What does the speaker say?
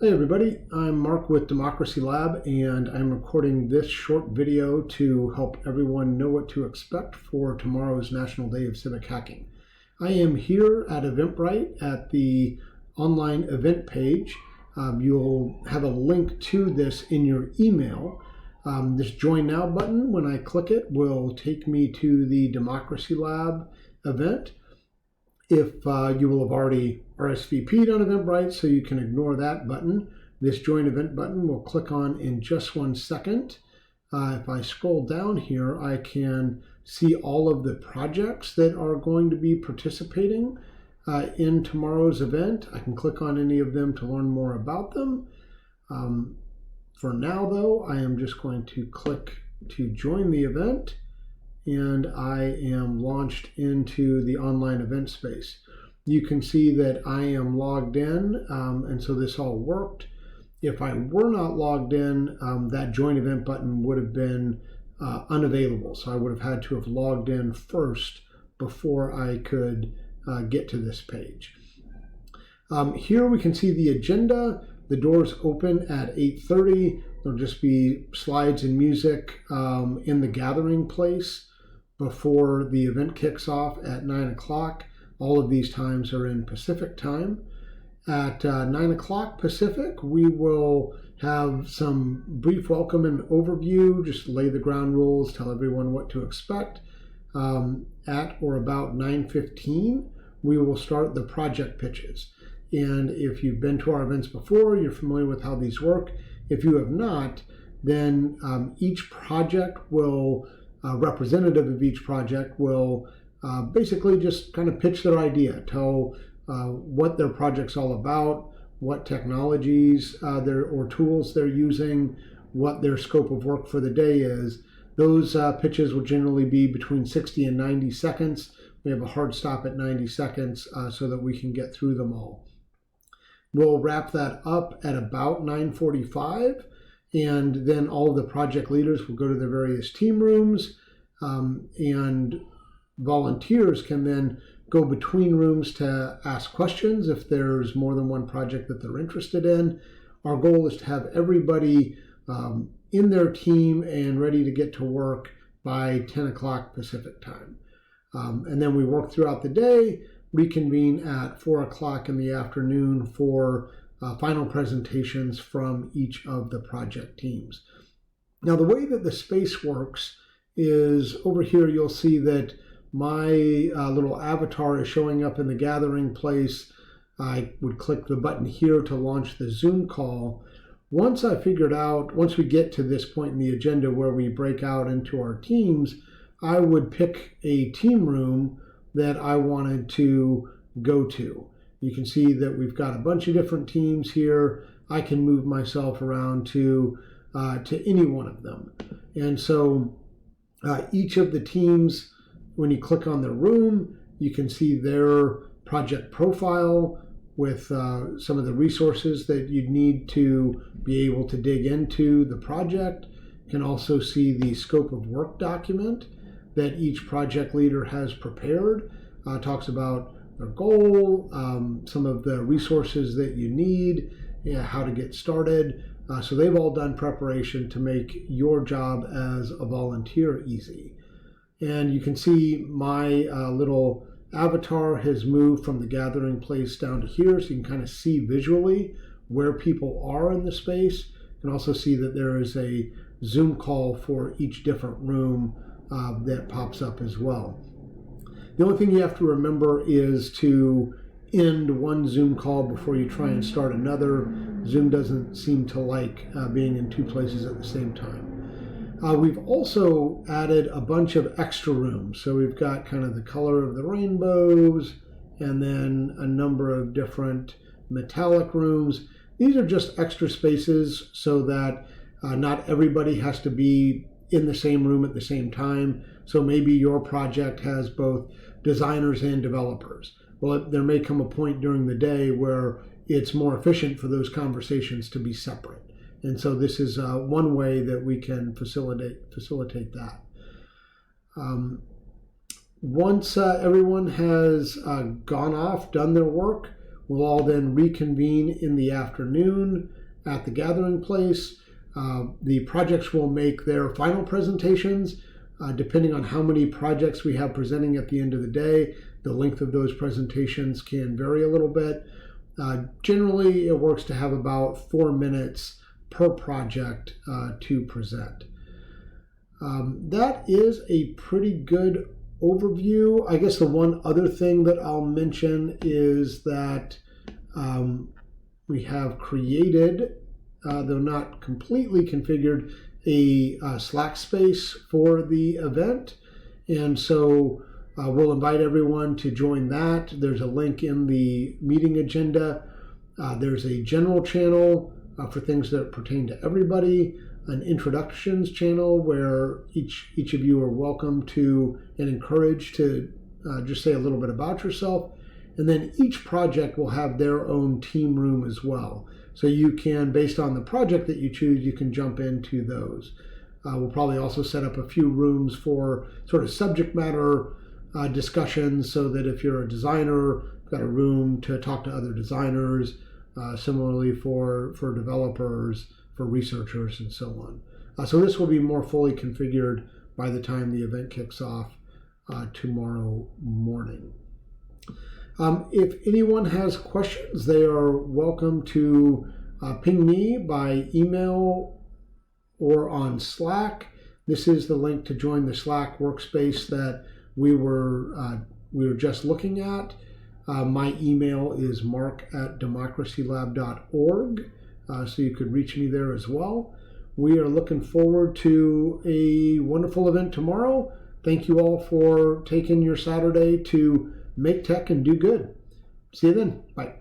Hey everybody, I'm Mark with Democracy Lab, and I'm recording this short video to help everyone know what to expect for tomorrow's National Day of Civic Hacking. I am here at Eventbrite at the online event page. You'll have a link to this in your email. This Join Now button, when I click it, will take me to the Democracy Lab event. If you will have already RSVP'd on Eventbrite, so you can ignore that button. This Join Event button we'll click on in just 1 second. If I scroll down here, I can see all of the projects that are going to be participating in tomorrow's event. I can click on any of them to learn more about them. For now, though, I am just going to click to join the event, and I am launched into the online event space. You can see that I am logged in, and so this all worked. If I were not logged in, that join event button would have been unavailable. So I would have had to have logged in first before I could get to this page. Here we can see the agenda. The doors open at 8:30. There'll just be slides and music in the gathering place before the event kicks off at 9 o'clock. All of these times are in Pacific time. At 9 o'clock Pacific, we will have some brief welcome and overview, just lay the ground rules, tell everyone what to expect. At or about 9:15, we will start the project pitches. And if you've been to our events before, you're familiar with how these work. If you have not, then each project will representative of each project will basically just kind of pitch their idea, tell what their project's all about, what technologies or tools they're using, what their scope of work for the day is. Those pitches will generally be between 60 and 90 seconds. We have a hard stop at 90 seconds so that we can get through them all. We'll wrap that up at about 9:45. And then all of the project leaders will go to their various team rooms, and volunteers can then go between rooms to ask questions if there's more than one project that they're interested in. Our goal is to have everybody in their team and ready to get to work by 10 o'clock Pacific time. And then we work throughout the day, reconvene at 4 o'clock in the afternoon for final presentations from each of the project teams. Now, the way that the space works is over here you'll see that my little avatar is showing up in the gathering place. I would click the button here to launch the Zoom call. Once we get to this point in the agenda where we break out into our teams, I would pick a team room that I wanted to go to. You can see that we've got a bunch of different teams here. I can move myself around to any one of them. And so each of the teams, when you click on the room, you can see their project profile with some of the resources that you'd need to be able to dig into the project. You can also see the scope of work document that each project leader has prepared. Talks about their goal, some of the resources that you need, how to get started. So they've all done preparation to make your job as a volunteer easy. And you can see my little avatar has moved from the gathering place down to here, so you can kind of see visually where people are in the space. You can also see that there is a Zoom call for each different room that pops up as well. The only thing you have to remember is to end one Zoom call before you try and start another. Zoom doesn't seem to like being in two places at the same time. We've also added a bunch of extra rooms. So we've got kind of the color of the rainbows and then a number of different metallic rooms. These are just extra spaces so that not everybody has to be in the same room at the same time. So maybe your project has both designers and developers. Well, there may come a point during the day where it's more efficient for those conversations to be separate. And so this is one way that we can facilitate that. Once everyone has gone off, done their work, We'll all then reconvene in the afternoon at the gathering place. The projects will make their final presentations. Depending on how many projects we have presenting at the end of the day, the length of those presentations can vary a little bit. Generally, it works to have about 4 minutes per project to present. That is a pretty good overview. I guess the one other thing that I'll mention is that we have created, though not completely configured, a Slack space for the event. And so we'll invite everyone to join that. There's a link in the meeting agenda. There's a general channel for things that pertain to everybody, an introductions channel where each of you are welcome to and encouraged to just say a little bit about yourself. And then each project will have their own team room as well. So you can, based on the project that you choose, you can jump into those. We'll probably also set up a few rooms for sort of subject matter discussions, so that if you're a designer, you've got a room to talk to other designers. Similarly for developers, for researchers, and so on. So this will be more fully configured by the time the event kicks off tomorrow morning. If anyone has questions, they are welcome to ping me by email or on Slack. This is the link to join the Slack workspace that we were just looking at. My email is mark@democracylab.org, so you could reach me there as well. We are looking forward to a wonderful event tomorrow. Thank you all for taking your Saturday to make tech and do good. See you then. Bye.